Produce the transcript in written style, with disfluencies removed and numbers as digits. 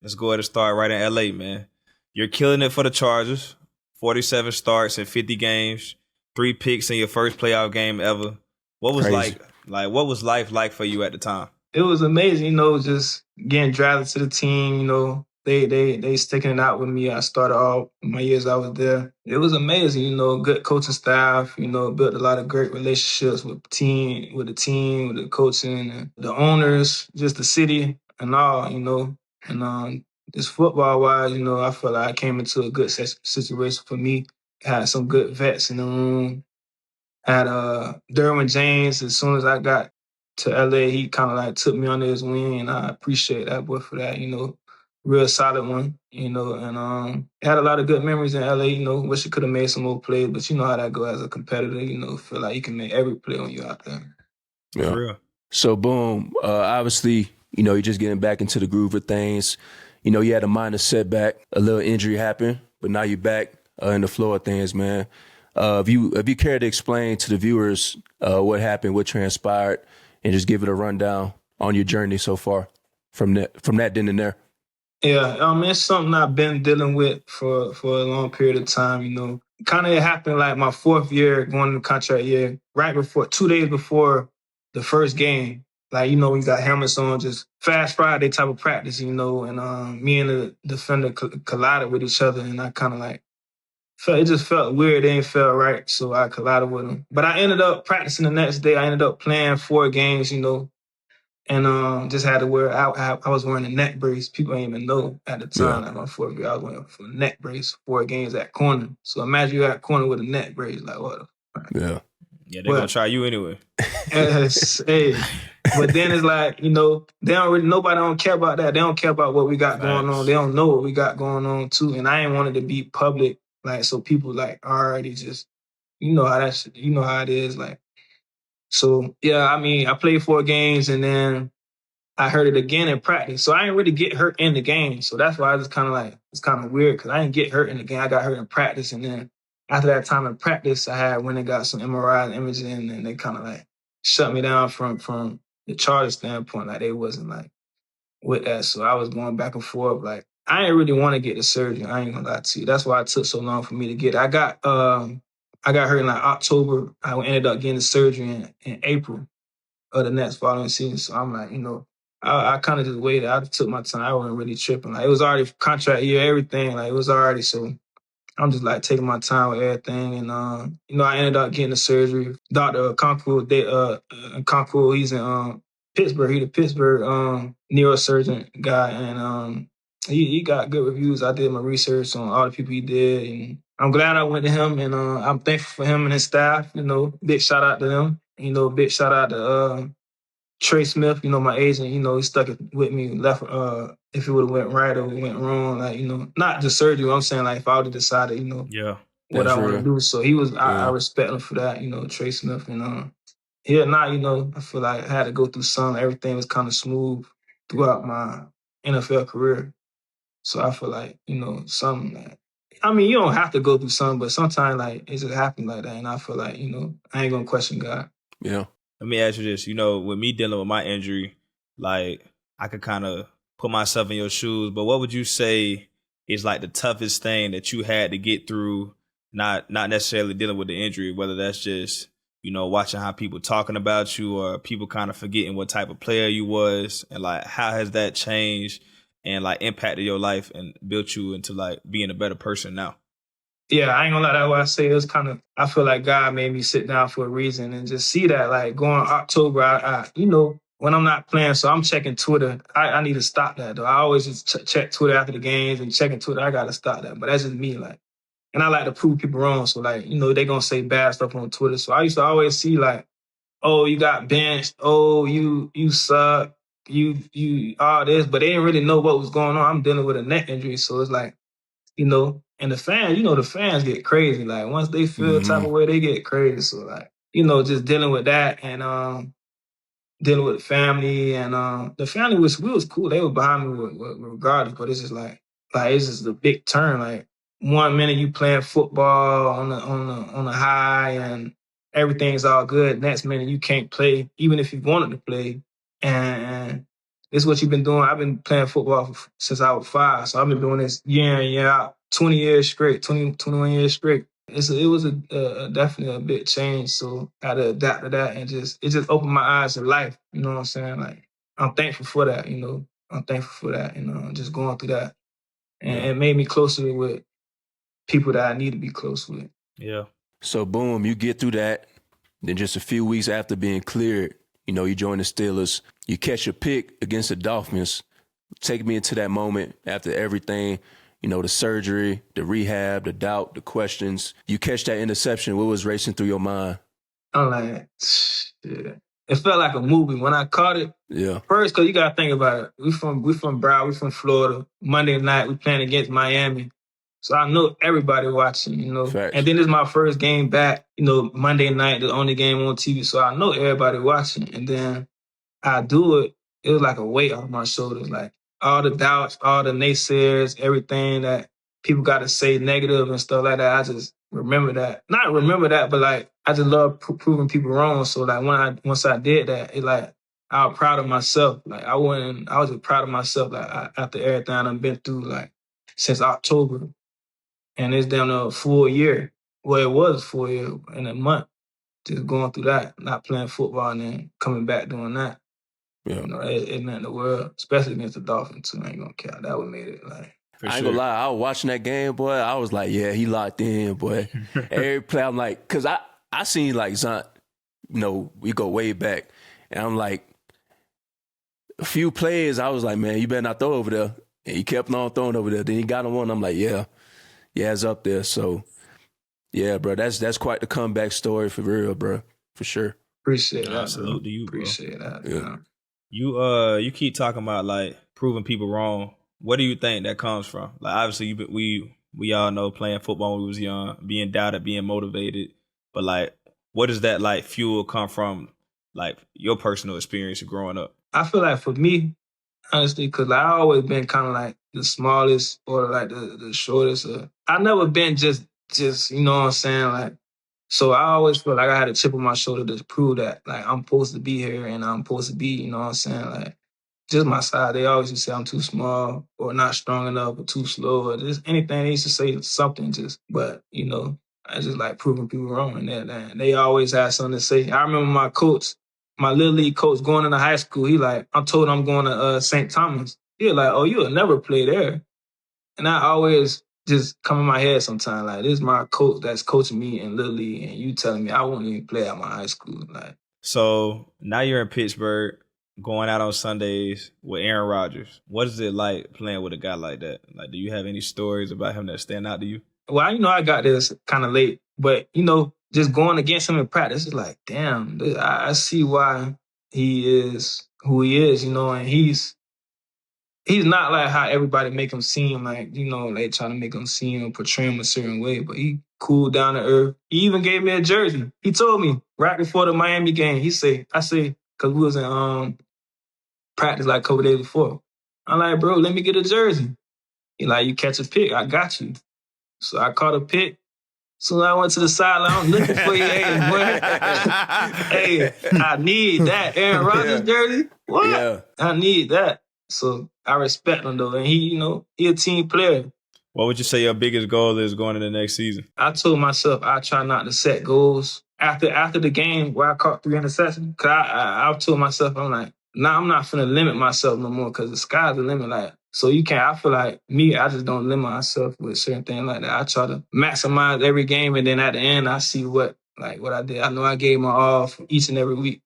Let's go ahead and start right in LA, man. You're killing it for the Chargers. 47 starts in 50 games, 3 picks in your first playoff game ever. What was Crazy. what was life like for you at the time? It was amazing, just getting drafted to the team, they sticking it out with me. I started all my years I was there. It was amazing, good coaching staff, built a lot of great relationships with the team, with the coaching, and the owners, just the city and all, And just football wise, I felt like I came into a good situation for me. Had some good vets in the room. Had Derwin James. As soon as I got to LA, he kind of like took me under his wing, and I appreciate that boy for that. Real solid one. And had a lot of good memories in LA. Wish I could have made some more plays, but you know how that go as a competitor. Feel like you can make every play when you're out there. Yeah. For real. So boom, obviously, you're just getting back into the groove of things. You had a minor setback, a little injury happened, but now you're back in the flow of things, man. If you care to explain to the viewers what happened, what transpired, and just give it a rundown on your journey so far from that then and there. Yeah, it's something I've been dealing with for a long period of time. Kind of happened like my fourth year, going into contract year, right before 2 days before the first game. Like we got helmets on, just fast Friday type of practice, and me and the defender collided with each other, and I kind of like it just felt weird. It ain't felt right, so I collided with him. But I ended up practicing the next day. I ended up playing 4 games, and just had to wear. I was wearing a neck brace. People ain't even know at the Yeah. time. Like my fourth year, I was wearing a neck brace. 4 games at corner. So imagine you at corner with a neck brace. Like what? Yeah. Yeah, they're gonna try you anyway. Hey, but then it's like they don't really. Nobody don't care about that. They don't care about what we got going on. They don't know what we got going on too. And I ain't wanted to be public, like so people like already just you know how it is like. So yeah, I played 4 games and then I heard it again in practice. So I didn't really get hurt in the game. So that's why I just kind of like, it's kind of weird because I didn't get hurt in the game. I got hurt in practice. And then after that time in practice, I had went and got some MRI and imaging and they kind of like shut me down from the charter standpoint. Like they wasn't like with that. So I was going back and forth. Like I didn't really want to get the surgery. I ain't gonna lie to you. That's why it took so long for me to get it. I got hurt in like October. I ended up getting the surgery in April of the next following season. So I'm like, I kind of just waited. I took my time. I wasn't really tripping. Like it was already contract year, everything. Like it was already. So I'm just like taking my time with everything. And I ended up getting the surgery. Dr. Concool, he's in Pittsburgh. He the Pittsburgh neurosurgeon guy, and he got good reviews. I did my research on all the people he did, and I'm glad I went to him. And I'm thankful for him and his staff. Big shout out to them. Big shout out to Trey Smith, my agent, he stuck it with me, left if it would have went right or went wrong, like, not the surgery, I'm saying like if I would have decided, Yeah. what That's I want to real. do. So he was I Yeah. respect him for that, Trey Smith. And here now, I feel like I had to go through some, everything was kind of smooth throughout my NFL career. So I feel like, something that you don't have to go through something, but sometimes like it just happens like that. And I feel like, I ain't gonna question God. Yeah. Let me ask you this. With me dealing with my injury, like I could kind of put myself in your shoes, but what would you say is like the toughest thing that you had to get through, not necessarily dealing with the injury, whether that's just, watching how people talking about you or people kind of forgetting what type of player you was, and like how has that changed and like impacted your life and built you into like being a better person now? Yeah, I ain't gonna lie. That's why I say it's kind of. I feel like God made me sit down for a reason and just see that. Like going October, when I'm not playing, so I'm checking Twitter. I need to stop that though. I always just check Twitter after the games and checking Twitter. I gotta stop that. But that's just me, like, and I like to prove people wrong. So like, they gonna say bad stuff on Twitter. So I used to always see like, oh, you got benched. Oh, you suck. You all this, but they didn't really know what was going on. I'm dealing with a neck injury, so it's like. And the fans, the fans get crazy. Like once they feel the type of way, they get crazy. So like, just dealing with that and dealing with the family and the family was cool. They were behind me regardless, but it's just like it's just a big turn. Like one minute you playing football on the high and everything's all good. Next minute you can't play, even if you wanted to play. And this is what you've been doing. I've been playing football since I was 5. So I've been doing this year in, year out, 20 years straight, 21 years straight. It was definitely a big change. So I had to adapt to that, and it just opened my eyes to life. You know what I'm saying? Like, I'm thankful for that, you know. I'm thankful for that, you know, just going through that. And it made me closer with people that I need to be close with. Yeah. So boom, you get through that. Then just a few weeks after being cleared, you know, you join the Steelers. You catch a pick against the Dolphins. Take me into that moment after everything, you know, the surgery, the rehab, the doubt, the questions. You catch that interception. What was racing through your mind? I'm like, shit. It felt like a movie when I caught it. Yeah. First, because you got to think about it. We from Broward, we from Florida. Monday night, we playing against Miami. So I know everybody watching, you know. Facts. And then this is my first game back, you know, Monday night, the only game on TV. So I know everybody watching. And then I do it. It was like a weight off my shoulders. Like all the doubts, all the naysayers, everything that people got to say negative and stuff like that. I just remember that. Not remember that, but like I just love proving people wrong. So like once I did that, it like I was proud of myself. Like I was just proud of myself. Like after everything I've been through, like since October. And it's down a full year. Well, it was a full year in a month. Just going through that, not playing football and then coming back doing that. Yeah. You know, it meant the world, especially against the Dolphins too. I ain't gonna care. That would made it like. I ain't gonna lie, I was watching that game, boy. I was like, yeah, he locked in, boy. Every play, I'm like, because I seen like Zant, you know, we go way back. And I'm like, a few plays, I was like, man, you better not throw over there. And he kept on throwing over there. Then he got him one. I'm like, yeah, it's up there. So, yeah, bro, that's quite the comeback story for real, bro, for sure. Appreciate that. Salute to you, bro. Appreciate that. Yeah. You keep talking about like proving people wrong. What do you think that comes from? Like obviously we all know playing football when we was young, being doubted, being motivated. But like what does that like fuel come from, like your personal experience of growing up? I feel like for me, honestly, because I always been kind of like the smallest or like the shortest. I never been just you know what I'm saying, like. So I always feel like I had a chip on my shoulder to prove that like I'm supposed to be here and I'm supposed to be, you know what I'm saying, like. Just my side. They always used to say I'm too small or not strong enough or too slow or just anything. They used to say something but, you know, I just like proving people wrong. And they always had something to say. I remember my coach, my little league coach going into high school, he like, I'm told I'm going to St. Thomas. He was like, oh, you'll never play there. And I always just come in my head sometimes, like, this is my coach that's coaching me in little league and you telling me I won't even play at my high school. Like. So now you're in Pittsburgh, going out on Sundays with Aaron Rodgers. What is it like playing with a guy like that? Like, do you have any stories about him that stand out to you? Well, you know, I got this kind of late, but, you know, just going against him in practice is like, damn, I see why he is who he is, you know, and he's not like how everybody make him seem, like, you know, they try to make him seem or portray him a certain way, but he cool, down to earth. He even gave me a jersey. He told me right before the Miami game, I say, because we was in practice like a couple days before. I'm like, bro, let me get a jersey. He like, you catch a pick, I got you. So I caught a pick. So I went to the sideline, I'm looking for you. Hey, boy. Hey, I need that Aaron Rodgers jersey. What? Yeah. I need that. So I respect him though. And he, you know, he a team player. What would you say your biggest goal is going into the next season? I told myself I try not to set goals. After the game where I caught 3 interceptions, because I told myself, I'm like, nah, I'm not finna limit myself no more because the sky's the limit. Like, so you can't, I feel like me, I just don't limit myself with certain things like that. I try to maximize every game and then at the end I see what I did. I know I gave my all for each and every week.